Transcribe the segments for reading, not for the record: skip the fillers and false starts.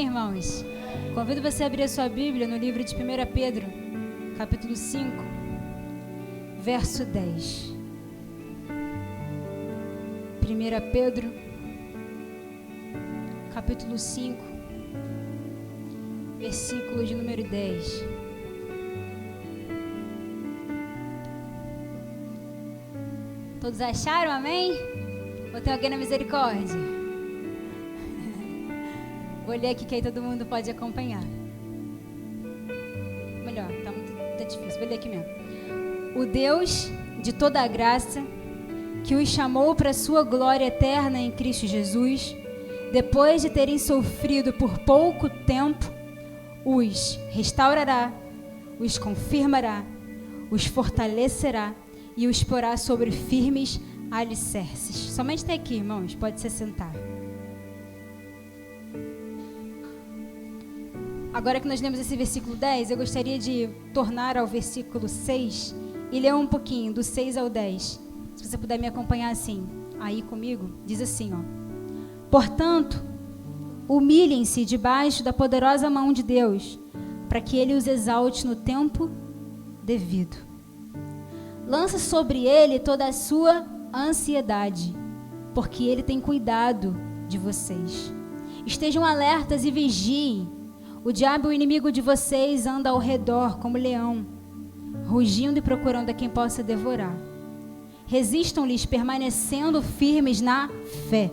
irmãos? Convido você a abrir a sua Bíblia no livro de 1 Pedro, capítulo 5, verso 10. 1 Pedro, capítulo 5, versículo de número 10. Todos acharam, amém? Ou tem alguém na misericórdia? Vou ler aqui que aí todo mundo pode acompanhar. Melhor, tá difícil, vou ler aqui mesmo. O Deus de toda a graça, que os chamou para a sua glória eterna em Cristo Jesus, depois de terem sofrido por pouco tempo, os restaurará, os confirmará, os fortalecerá e os porá sobre firmes alicerces. Somente até aqui, irmãos, pode se sentar. Agora que nós lemos esse versículo 10, eu gostaria de tornar ao versículo 6 e ler um pouquinho, do 6 ao 10. Se você puder me acompanhar assim, aí comigo, diz assim, ó. Portanto, humilhem-se debaixo da poderosa mão de Deus, para que Ele os exalte no tempo devido. Lança sobre Ele toda a sua ansiedade, porque Ele tem cuidado de vocês. Estejam alertas e vigiem. O diabo, o inimigo de vocês, anda ao redor como leão, rugindo e procurando a quem possa devorar. Resistam-lhes, permanecendo firmes na fé,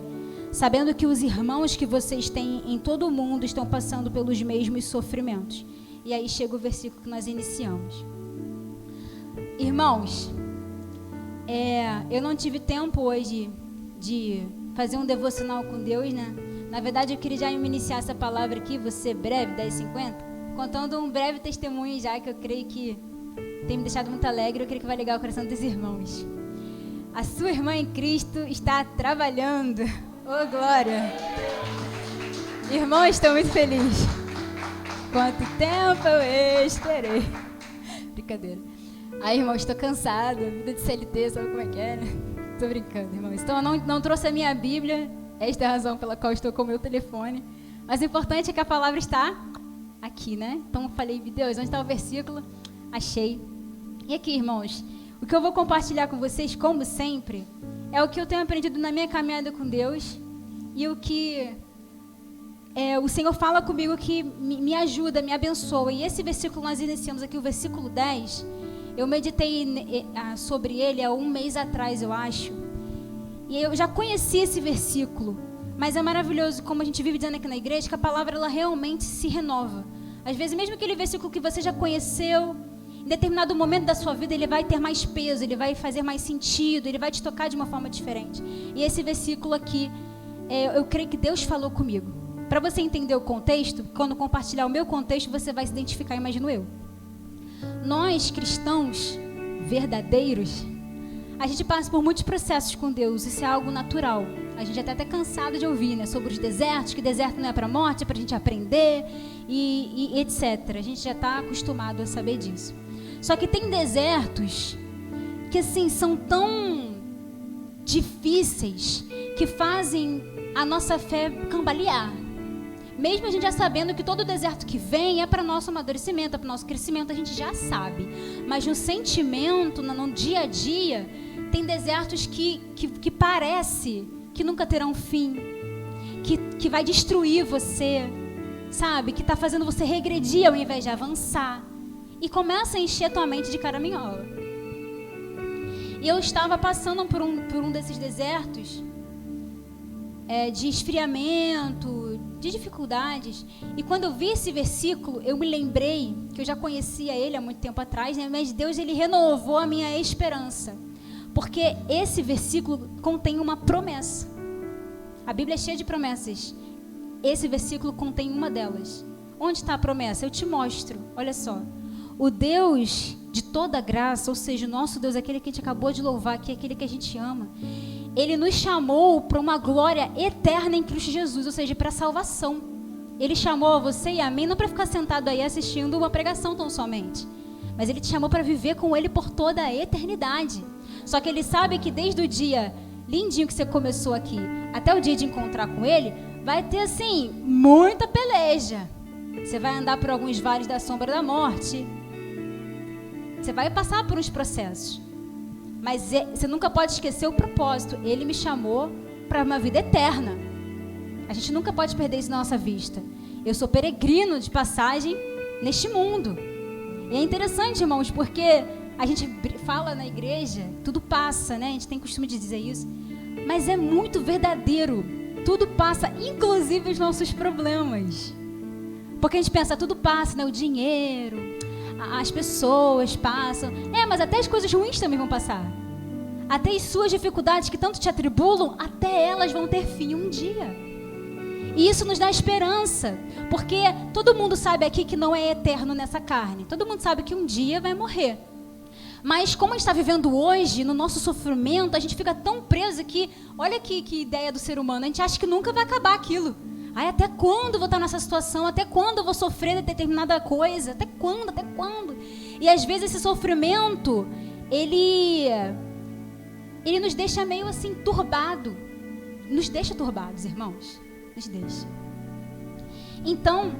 sabendo que os irmãos que vocês têm em todo o mundo estão passando pelos mesmos sofrimentos. E aí chega o versículo que nós iniciamos. Irmãos, eu não tive tempo hoje de fazer um devocional com Deus, né? Na verdade, eu queria já iniciar essa palavra aqui, você breve, 10h50, contando um breve testemunho já, que eu creio que tem me deixado muito alegre, eu creio que vai ligar o coração dos irmãos. A sua irmã em Cristo está trabalhando. Ô, glória! Irmão, estou muito feliz. Quanto tempo eu esperei. Brincadeira. Aí, irmão, estou cansada, vida de CLT, sabe como é que é, né? Tô brincando, irmãos. Então, eu não trouxe a minha Bíblia. Esta é a razão pela qual estou com o meu telefone. Mas o importante é que a palavra está aqui, né? Então eu falei, Deus, onde está o versículo? Achei. E aqui, irmãos, o que eu vou compartilhar com vocês, como sempre, é o que eu tenho aprendido na minha caminhada com Deus e o que o Senhor fala comigo que me ajuda, me abençoa. E esse versículo, nós iniciamos aqui, o versículo 10, eu meditei sobre ele há um mês atrás, eu acho. E eu já conheci esse versículo, mas é maravilhoso como a gente vive dizendo aqui na igreja, que a palavra ela realmente se renova. Às vezes, mesmo aquele versículo que você já conheceu, em determinado momento da sua vida, ele vai ter mais peso, ele vai fazer mais sentido, ele vai te tocar de uma forma diferente. E esse versículo aqui, eu creio que Deus falou comigo. Para você entender o contexto, quando compartilhar o meu contexto, você vai se identificar, imagino eu. Nós, cristãos verdadeiros, a gente passa por muitos processos com Deus, isso é algo natural. A gente até está cansado de ouvir, né, sobre os desertos, que deserto não é para a morte, é para a gente aprender e etc. A gente já está acostumado a saber disso. Só que tem desertos que assim, são tão difíceis que fazem a nossa fé cambalear. Mesmo a gente já sabendo que todo deserto que vem é para nosso amadurecimento, é para o nosso crescimento, a gente já sabe. Mas no sentimento, no dia a dia, tem desertos que parece que nunca terão fim, que vai destruir você, sabe? Que está fazendo você regredir ao invés de avançar. E começa a encher tua mente de caraminhola. E eu estava passando por um desses desertos, de esfriamento, de dificuldades. E quando eu vi esse versículo, eu me lembrei que eu já conhecia ele há muito tempo atrás, né? Mas Deus, ele renovou a minha esperança. Porque esse versículo contém uma promessa. A Bíblia é cheia de promessas. Esse versículo contém uma delas. Onde está a promessa? Eu te mostro. Olha só. O Deus de toda graça, ou seja, o nosso Deus, aquele que a gente acabou de louvar, que é aquele que a gente ama, Ele nos chamou para uma glória eterna em Cristo Jesus, ou seja, para a salvação. Ele chamou a você e a mim não para ficar sentado aí assistindo uma pregação tão somente, mas Ele te chamou para viver com Ele por toda a eternidade. Só que Ele sabe que desde o dia lindinho que você começou aqui, até o dia de encontrar com Ele, vai ter assim, muita peleja. Você vai andar por alguns vales da sombra da morte. Você vai passar por uns processos. Mas você nunca pode esquecer o propósito. Ele me chamou para uma vida eterna. A gente nunca pode perder isso na nossa vista. Eu sou peregrino de passagem neste mundo. E é interessante, irmãos, porque a gente fala na igreja, tudo passa, né? A gente tem costume de dizer isso. Mas é muito verdadeiro. Tudo passa, inclusive os nossos problemas. Porque a gente pensa, tudo passa, né? O dinheiro, as pessoas passam. Mas até as coisas ruins também vão passar. Até as suas dificuldades que tanto te atribulam, até elas vão ter fim um dia. E isso nos dá esperança. Porque todo mundo sabe aqui que não é eterno nessa carne. Todo mundo sabe que um dia vai morrer. Mas como a gente está vivendo hoje, no nosso sofrimento, a gente fica tão preso que, olha que ideia do ser humano, a gente acha que nunca vai acabar aquilo. Até quando eu vou estar nessa situação? Até quando eu vou sofrer determinada coisa? Até quando? Até quando? E às vezes esse sofrimento, ele nos deixa meio assim turbado. Nos deixa turbados, irmãos. Nos deixa. Então,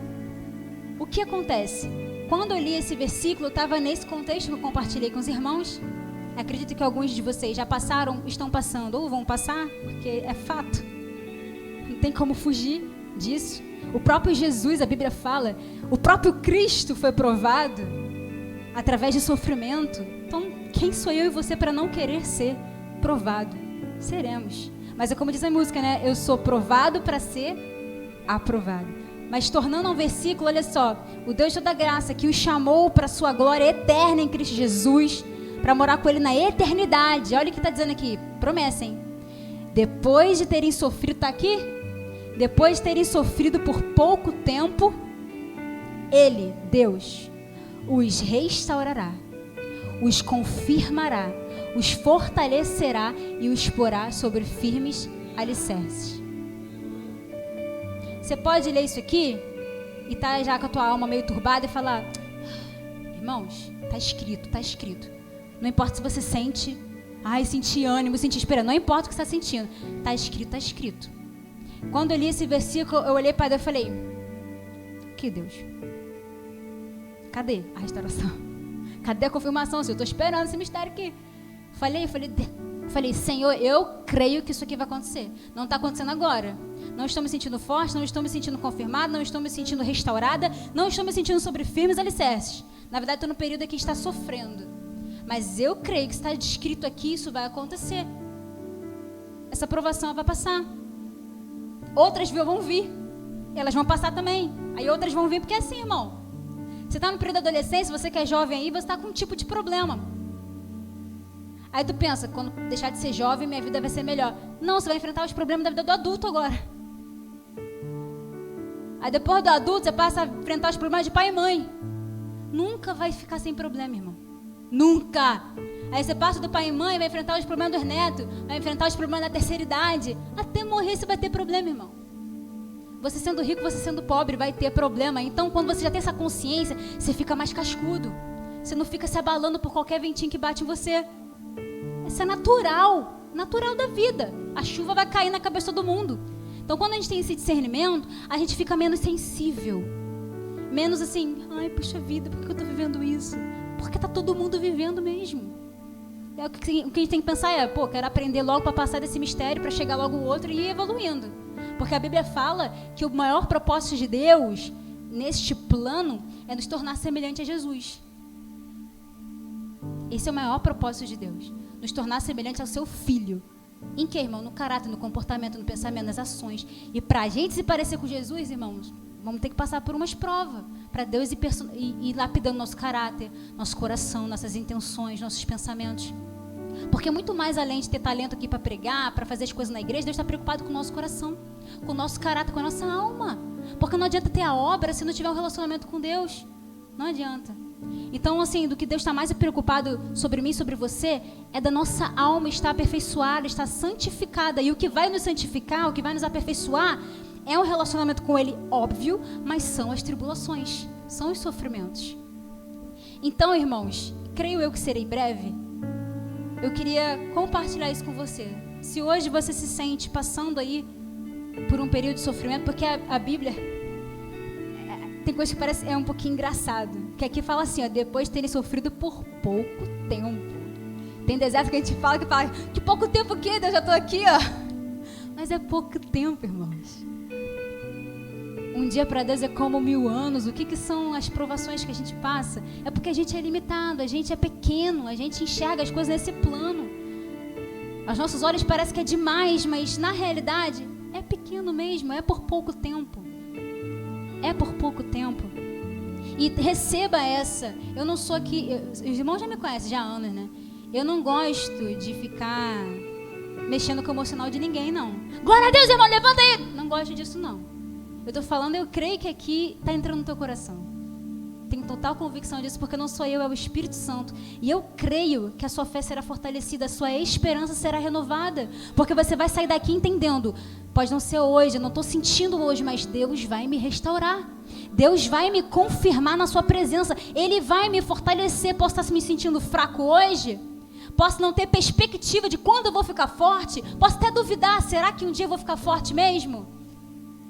o que acontece? Quando eu li esse versículo, estava nesse contexto que eu compartilhei com os irmãos. Acredito que alguns de vocês já passaram, estão passando ou vão passar, porque é fato. Não tem como fugir disso. O próprio Jesus, a Bíblia fala, o próprio Cristo foi provado através de sofrimento. Então, quem sou eu e você para não querer ser provado? Seremos. Mas é como diz a música, né? Eu sou provado para ser aprovado. Mas tornando um versículo, olha só, o Deus de toda graça que o chamou para a sua glória eterna em Cristo Jesus, para morar com Ele na eternidade. Olha o que está dizendo aqui, promessa, hein? Depois de terem sofrido, está aqui? Depois de terem sofrido por pouco tempo, Ele, Deus, os restaurará, os confirmará, os fortalecerá e os porá sobre firmes alicerces. Você pode ler isso aqui e tá já com a tua alma meio turbada e falar, irmãos, tá escrito. Não importa se você sente, senti ânimo, senti esperança, não importa o que você está sentindo, tá escrito. Quando eu li esse versículo, eu olhei para Deus e falei, que Deus? Cadê a restauração? Cadê a confirmação? Eu estou esperando esse mistério aqui. Falei, Senhor, eu creio que isso aqui vai acontecer. Não está acontecendo agora. Não estou me sentindo forte, não estou me sentindo confirmada, não estou me sentindo restaurada, não estou me sentindo sobre firmes alicerces. Na verdade, estou no período aqui que está sofrendo. Mas eu creio que está descrito aqui, isso vai acontecer. Essa provação vai passar. Outras vão vir. Elas vão passar também. Aí outras vão vir, porque é assim, irmão. Você está no período da adolescência, você que é jovem aí, você está com um tipo de problema. Aí tu pensa, quando deixar de ser jovem, minha vida vai ser melhor. Não, você vai enfrentar os problemas da vida do adulto agora. Aí depois do adulto, você passa a enfrentar os problemas de pai e mãe. Nunca vai ficar sem problema, irmão. Nunca. Aí você passa do pai e mãe, vai enfrentar os problemas dos netos, vai enfrentar os problemas da terceira idade. Até morrer você vai ter problema, irmão. Você sendo rico, você sendo pobre, vai ter problema. Então, quando você já tem essa consciência, você fica mais cascudo. Você não fica se abalando por qualquer ventinho que bate em você. Isso é natural da vida. A chuva vai cair na cabeça de todo mundo. Então, quando a gente tem esse discernimento, a gente fica menos sensível. Menos assim, puxa vida, por que eu estou vivendo isso? Porque está todo mundo vivendo mesmo. O que a gente tem que pensar é, quero aprender logo para passar desse mistério, para chegar logo o outro e ir evoluindo. Porque a Bíblia fala que o maior propósito de Deus, neste plano, é nos tornar semelhante a Jesus. Esse é o maior propósito de Deus. Nos tornar semelhante ao seu Filho. Em que, irmão? No caráter, no comportamento, no pensamento, nas ações. E para a gente se parecer com Jesus, irmãos, vamos ter que passar por umas provas. Para Deus ir lapidando nosso caráter, nosso coração, nossas intenções, nossos pensamentos. Porque muito mais além de ter talento aqui para pregar, para fazer as coisas na igreja, Deus está preocupado com o nosso coração, com o nosso caráter, com a nossa alma. Porque não adianta ter a obra se não tiver um relacionamento com Deus. Não adianta. Então, assim, do que Deus está mais preocupado sobre mim e sobre você, é da nossa alma estar aperfeiçoada, estar santificada. E o que vai nos santificar, o que vai nos aperfeiçoar, é um relacionamento com Ele, óbvio, mas são as tribulações, são os sofrimentos. Então, irmãos, creio eu que serei breve. Eu queria compartilhar isso com você. Se hoje você se sente passando aí por um período de sofrimento, porque a Bíblia tem coisa que parece um pouquinho engraçado, que aqui fala assim, ó, depois de terem sofrido por pouco tempo. Tem deserto que a gente fala que pouco tempo o quê? Eu já estou aqui, ó. Mas é pouco tempo, irmãos. Um dia para Deus é como 1000 anos. O que são as provações que a gente passa? É porque a gente é limitado, a gente é pequeno, a gente enxerga as coisas nesse plano. Aos nossos olhos parece que é demais, mas na realidade é pequeno mesmo, é por pouco tempo. É por pouco tempo. E receba essa. Eu não sou aqui... os irmãos já me conhecem já há anos, né? Eu não gosto de ficar mexendo com o emocional de ninguém, não. Glória a Deus, irmão, levanta aí! Não gosto disso, não. Eu tô falando, eu creio que aqui tá entrando no teu coração. Tenho total convicção disso, porque não sou eu, é o Espírito Santo. E eu creio que a sua fé será fortalecida, a sua esperança será renovada. Porque você vai sair daqui entendendo. Pode não ser hoje, eu não estou sentindo hoje, mas Deus vai me restaurar. Deus vai me confirmar na sua presença. Ele vai me fortalecer. Posso estar me sentindo fraco hoje? Posso não ter perspectiva de quando eu vou ficar forte? Posso até duvidar, será que um dia eu vou ficar forte mesmo?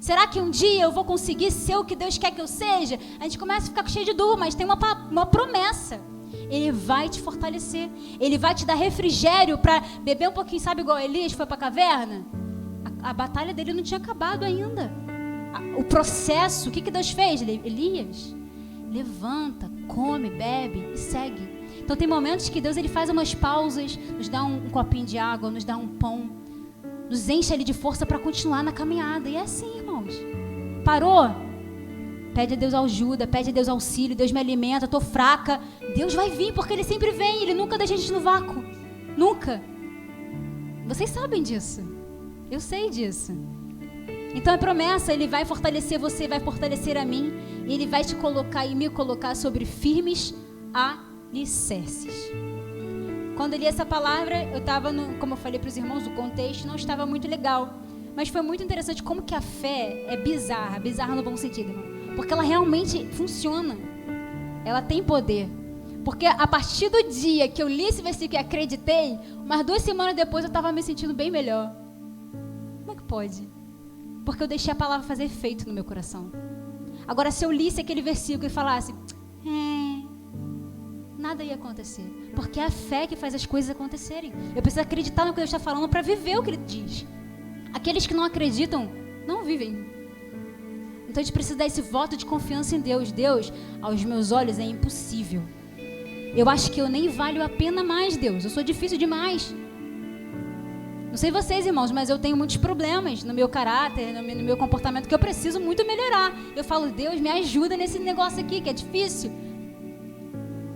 Será que um dia eu vou conseguir ser o que Deus quer que eu seja? A gente começa a ficar cheio de dúvida, mas tem uma promessa. Ele vai te fortalecer. Ele vai te dar refrigério para beber um pouquinho, sabe, igual Elias foi para a caverna? A batalha dele não tinha acabado ainda. O processo, o que Deus fez? Elias, levanta, come, bebe e segue. Então tem momentos que Deus ele faz umas pausas, nos dá um copinho de água, nos dá um pão, nos enche ali de força para continuar na caminhada. E é assim, irmãos. Parou? Pede a Deus ajuda, pede a Deus auxílio, Deus me alimenta, estou fraca. Deus vai vir, porque Ele sempre vem, Ele nunca deixa a gente no vácuo. Nunca. Vocês sabem disso. Eu sei disso. Então é promessa, Ele vai fortalecer você, vai fortalecer a mim, e Ele vai te colocar e me colocar sobre firmes alicerces. Quando eu li essa palavra, eu estava, como eu falei para os irmãos, o contexto não estava muito legal. Mas foi muito interessante como que a fé é bizarra, bizarra no bom sentido, irmão. Porque ela realmente funciona. Ela tem poder. Porque a partir do dia que eu li esse versículo e acreditei, umas 2 semanas depois eu estava me sentindo bem melhor. Como é que pode? Porque eu deixei a palavra fazer efeito no meu coração. Agora, se eu lisse aquele versículo e falasse, nada ia acontecer. Porque é a fé que faz as coisas acontecerem. Eu preciso acreditar no que Deus está falando para viver o que Ele diz. Aqueles que não acreditam, não vivem. Então a gente precisa dar esse voto de confiança em Deus. Deus, aos meus olhos é impossível. Eu acho que eu nem valho a pena mais, Deus. Eu sou difícil demais. Não sei vocês, irmãos, mas eu tenho muitos problemas no meu caráter, no meu comportamento, que eu preciso muito melhorar. Eu falo, Deus, me ajuda nesse negócio aqui, que é difícil.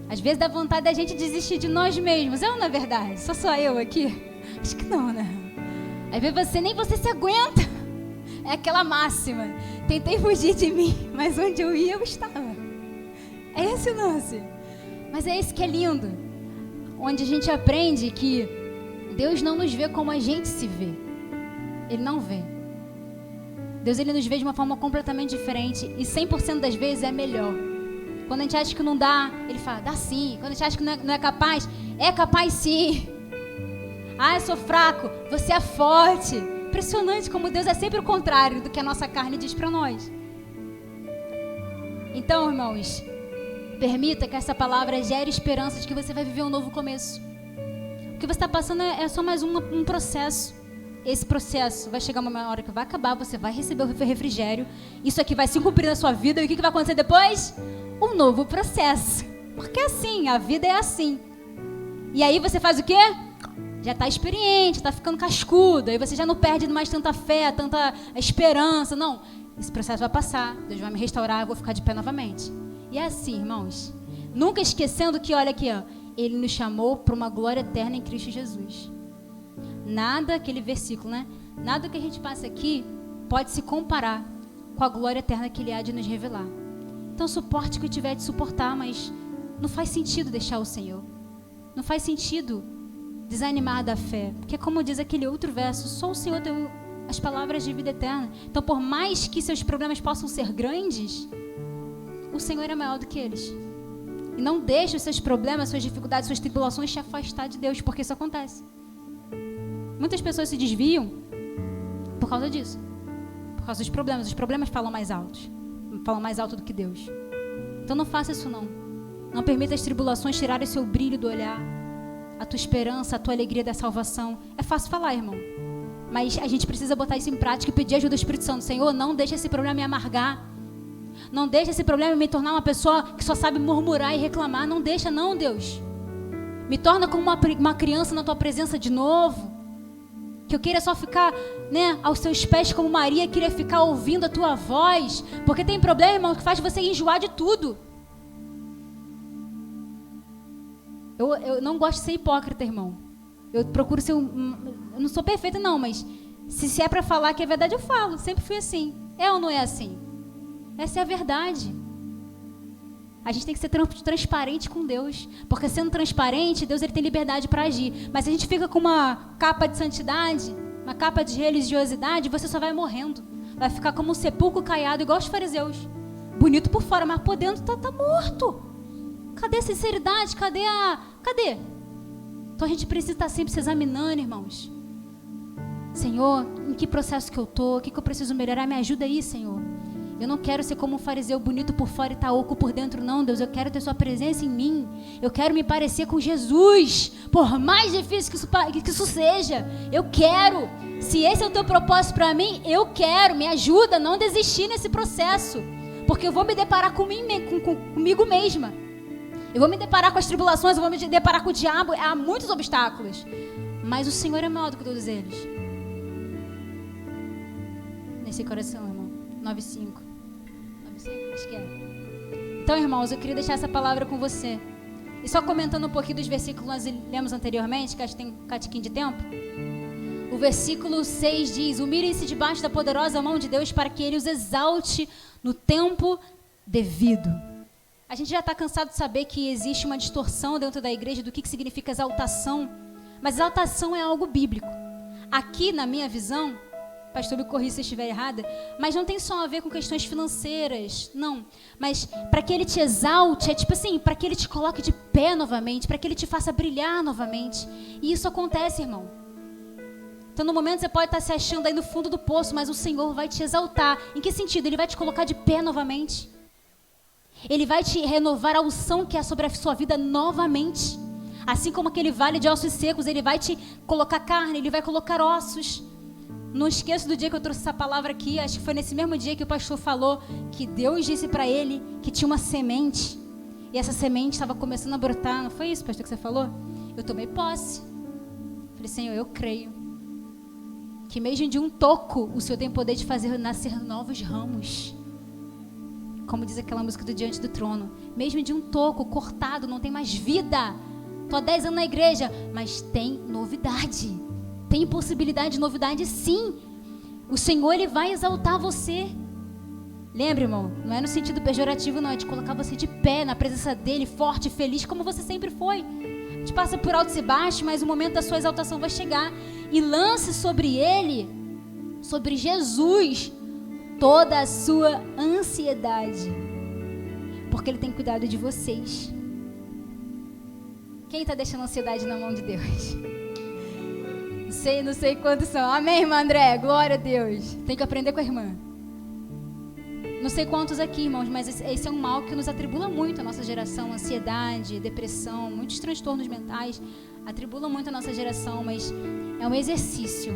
Às vezes dá vontade da gente desistir de nós mesmos. Não é verdade? Só eu aqui? Acho que não, né? Às vezes nem você se aguenta. É aquela máxima. Tentei fugir de mim, mas onde eu ia, eu estava. É esse o lance. Mas é esse que é lindo. Onde a gente aprende que Deus não nos vê como a gente se vê. Ele não vê. Deus ele nos vê de uma forma completamente diferente. E 100% das vezes é melhor. Quando a gente acha que não dá, Ele fala, dá sim. Quando a gente acha que não é capaz sim. Ah, eu sou fraco, você é forte. Impressionante como Deus é sempre o contrário do que a nossa carne diz para nós. Então, irmãos, permita que essa palavra gere esperança de que você vai viver um novo começo. O que você está passando é só mais um processo. Esse processo vai chegar uma hora que vai acabar, você vai receber o refrigério. Isso aqui vai se cumprir na sua vida. E o que vai acontecer depois? Um novo processo. Porque é assim, a vida é assim. E aí você faz o quê? Já está experiente, está ficando cascudo. Aí você já não perde mais tanta fé, tanta esperança. Não, esse processo vai passar. Deus vai me restaurar, eu vou ficar de pé novamente. E é assim, irmãos. Nunca esquecendo que, olha aqui, ó, Ele nos chamou para uma glória eterna em Cristo Jesus. Nada, aquele versículo, né? Nada que a gente passa aqui pode se comparar com a glória eterna que Ele há de nos revelar. Então suporte o que tiver de suportar, mas não faz sentido deixar o Senhor. Não faz sentido desanimar da fé. Porque como diz aquele outro verso, só o Senhor tem as palavras de vida eterna. Então por mais que seus problemas possam ser grandes, o Senhor é maior do que eles. E não deixe os seus problemas, suas dificuldades, suas tribulações te afastar de Deus, porque isso acontece. Muitas pessoas se desviam por causa disso. Por causa dos problemas. Os problemas falam mais alto do que Deus. Então não faça isso não. Não permita as tribulações tirarem o seu brilho do olhar, a tua esperança, a tua alegria da salvação. É fácil falar, irmão, mas a gente precisa botar isso em prática e pedir ajuda do Espírito Santo. Senhor, não deixa esse problema me amargar. Não deixa esse problema me tornar uma pessoa que só sabe murmurar e reclamar. Não deixa não, Deus. Me torna como uma criança na tua presença de novo. Que eu queira só ficar, aos teus pés como Maria queria ficar ouvindo a tua voz. Porque tem problema, irmão, que faz você enjoar de tudo. Eu não gosto de ser hipócrita, irmão. Eu procuro ser eu não sou perfeita não, mas se é para falar que é verdade, eu falo. Sempre fui assim. É ou não é assim? Essa é a verdade. A gente tem que ser transparente com Deus. Porque sendo transparente, Deus ele tem liberdade para agir. Mas se a gente fica com uma capa de santidade, uma capa de religiosidade, você só vai morrendo. Vai ficar como um sepulcro caiado, igual os fariseus. Bonito por fora, mas por dentro tá morto. Cadê a sinceridade? Cadê? Então a gente precisa estar sempre se examinando, irmãos. Senhor, em que processo que eu tô? O que eu preciso melhorar? Me ajuda aí, Senhor. Eu não quero ser como um fariseu bonito por fora e tá oco por dentro, não, Deus. Eu quero ter sua presença em mim. Eu quero me parecer com Jesus. Por mais difícil que isso seja, eu quero. Se esse é o teu propósito para mim, eu quero. Me ajuda a não desistir nesse processo. Porque eu vou me deparar comigo mesma. Eu vou me deparar com as tribulações, eu vou me deparar com o diabo. Há muitos obstáculos. Mas o Senhor é maior do que todos eles. Nesse coração, irmão. 9:5. 9:5? Acho que é. Então, irmãos, eu queria deixar essa palavra com você. E só comentando um pouquinho dos versículos que nós lemos anteriormente, que acho que tem um catiquinho de tempo. O versículo 6 diz: humilhem-se debaixo da poderosa mão de Deus para que Ele os exalte no tempo devido. A gente já está cansado de saber que existe uma distorção dentro da igreja do que significa exaltação. Mas exaltação é algo bíblico. Aqui, na minha visão, pastor, me corrija se eu estiver errada, mas não tem só a ver com questões financeiras, não. Mas para que Ele te exalte, é tipo assim, para que Ele te coloque de pé novamente, para que Ele te faça brilhar novamente. E isso acontece, irmão. Então, no momento você pode estar se achando aí no fundo do poço, mas o Senhor vai te exaltar. Em que sentido? Ele vai te colocar de pé novamente. Ele vai te renovar a unção que é sobre a sua vida novamente. Assim como aquele vale de ossos secos, Ele vai te colocar carne, Ele vai colocar ossos. Não esqueço do dia que eu trouxe essa palavra aqui, acho que foi nesse mesmo dia que o pastor falou que Deus disse para ele que tinha uma semente. E essa semente estava começando a brotar. Não foi isso, pastor, que você falou? Eu tomei posse. Falei, Senhor, eu creio que mesmo de um toco, o Senhor tem poder de fazer nascer novos ramos. Como diz aquela música do Diante do Trono. Mesmo de um toco cortado, não tem mais vida. Estou há 10 anos na igreja, mas tem novidade. Tem possibilidade de novidade, sim. O Senhor, Ele vai exaltar você. Lembra, irmão? Não é no sentido pejorativo, não. É de colocar você de pé na presença dEle, forte, feliz, como você sempre foi. A gente passa por altos e baixos, mas o momento da sua exaltação vai chegar. E lance sobre Ele, sobre Jesus, toda a sua ansiedade. Porque Ele tem cuidado de vocês. Quem está deixando a ansiedade na mão de Deus? Não sei quantos são. Amém, irmã André? Glória a Deus. Tem que aprender com a irmã. Não sei quantos aqui, irmãos, mas esse é um mal que nos atribula muito a nossa geração. Ansiedade, depressão, muitos transtornos mentais atribulam muito a nossa geração, mas é um exercício.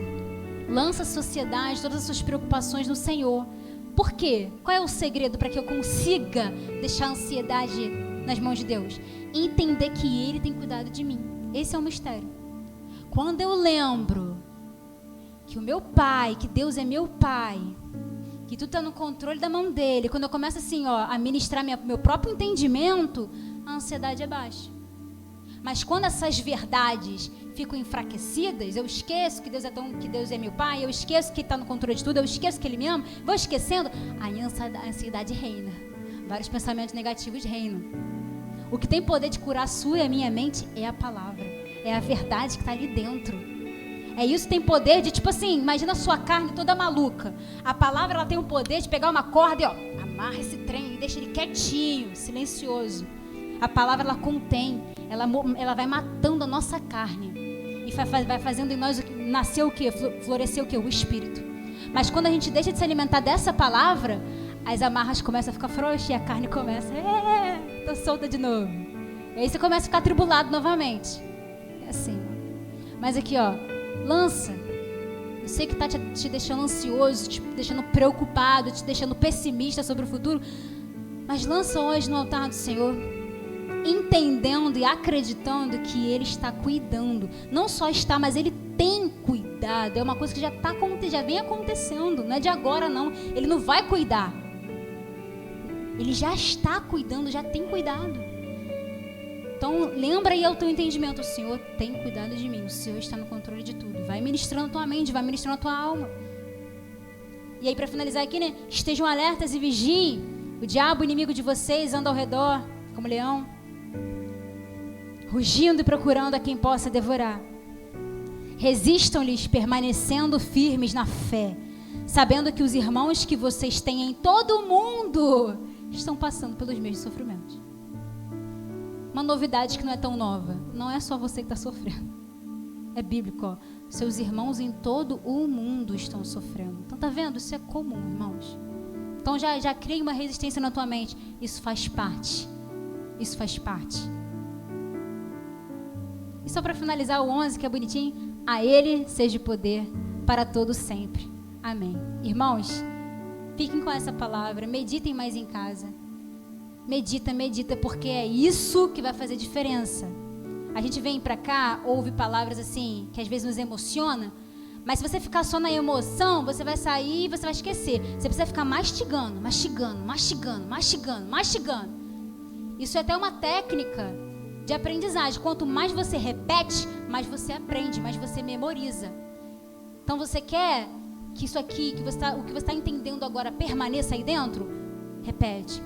Lança a sociedade, todas as suas preocupações no Senhor. Por quê? Qual é o segredo para que eu consiga deixar a ansiedade nas mãos de Deus? Entender que Ele tem cuidado de mim. Esse é o mistério. Quando eu lembro que o meu Pai, que Deus é meu Pai, que tudo está no controle da mão dEle, quando eu começo assim, a ministrar meu próprio entendimento, a ansiedade é baixa. Mas quando essas verdades ficam enfraquecidas, eu esqueço que Deus é meu Pai, eu esqueço que Ele está no controle de tudo, eu esqueço que Ele me ama, vou esquecendo, aí a ansiedade reina. Vários pensamentos negativos reinam. O que tem poder de curar a sua e a minha mente é a palavra. É a verdade que está ali dentro. É isso que tem poder de, tipo assim, imagina a sua carne toda maluca. A palavra, ela tem o poder de pegar uma corda e, amarra esse trem e deixa ele quietinho, silencioso. A palavra, ela contém, ela vai matando a nossa carne. E vai fazendo em nós nascer o quê? Florescer o quê? O Espírito. Mas quando a gente deixa de se alimentar dessa palavra, as amarras começam a ficar frouxas e a carne começa, tô solta de novo. E aí você começa a ficar atribulado novamente. É assim. Mas aqui, ó, lança. Eu sei que está te deixando ansioso, te deixando preocupado, te deixando pessimista sobre o futuro. Mas lança hoje no altar do Senhor, entendendo e acreditando que Ele está cuidando. Não só está, mas Ele tem cuidado. É uma coisa que já vem acontecendo. Não é de agora, não. Ele não vai cuidar. Ele já está cuidando, já tem cuidado. Então, lembra aí ao teu entendimento, o Senhor tem cuidado de mim, o Senhor está no controle de tudo. Vai ministrando a tua mente, vai ministrando a tua alma. E aí, para finalizar aqui, né? Estejam alertas e vigiem. O diabo, inimigo de vocês, anda ao redor, como leão, rugindo e procurando a quem possa devorar. Resistam-lhes, permanecendo firmes na fé, sabendo que os irmãos que vocês têm em todo o mundo estão passando pelos mesmos sofrimentos. Uma novidade que não é tão nova. Não é só você que está sofrendo. É bíblico, ó. Seus irmãos em todo o mundo estão sofrendo. Então, tá vendo? Isso é comum, irmãos. Então, já cria uma resistência na tua mente. Isso faz parte. Isso faz parte. E só para finalizar o 11, que é bonitinho. A Ele seja o poder para todo sempre. Amém. Irmãos, fiquem com essa palavra. Meditem mais em casa. Medita, porque é isso que vai fazer diferença. A gente vem pra cá, ouve palavras assim, que às vezes nos emociona, mas se você ficar só na emoção, você vai sair e você vai esquecer. Você precisa ficar mastigando. Isso é até uma técnica de aprendizagem. Quanto mais você repete, mais você aprende, mais você memoriza. Então você quer que isso aqui, o que você está entendendo agora permaneça aí dentro? Repete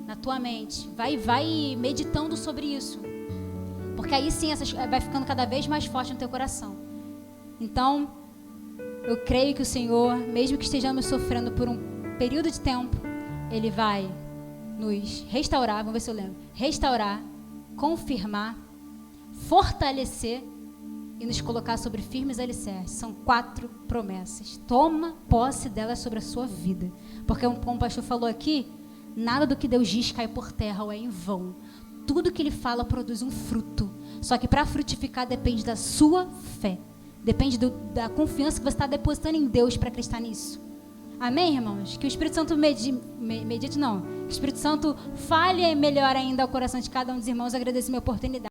na tua mente, vai meditando sobre isso, porque aí sim vai ficando cada vez mais forte no teu coração. Então eu creio que o Senhor, mesmo que estejamos sofrendo por um período de tempo, Ele vai nos restaurar, vamos ver se eu lembro, restaurar, confirmar, fortalecer e nos colocar sobre firmes alicerces. São 4 promessas. Toma posse delas sobre a sua vida. Porque, como o pastor falou aqui, nada do que Deus diz cai por terra ou é em vão. Tudo que Ele fala produz um fruto. Só que para frutificar depende da sua fé. Depende da confiança que você está depositando em Deus para acreditar nisso. Amém, irmãos? Que o Espírito Santo que o Espírito Santo fale melhor ainda ao coração de cada um dos irmãos. Eu agradeço a minha oportunidade.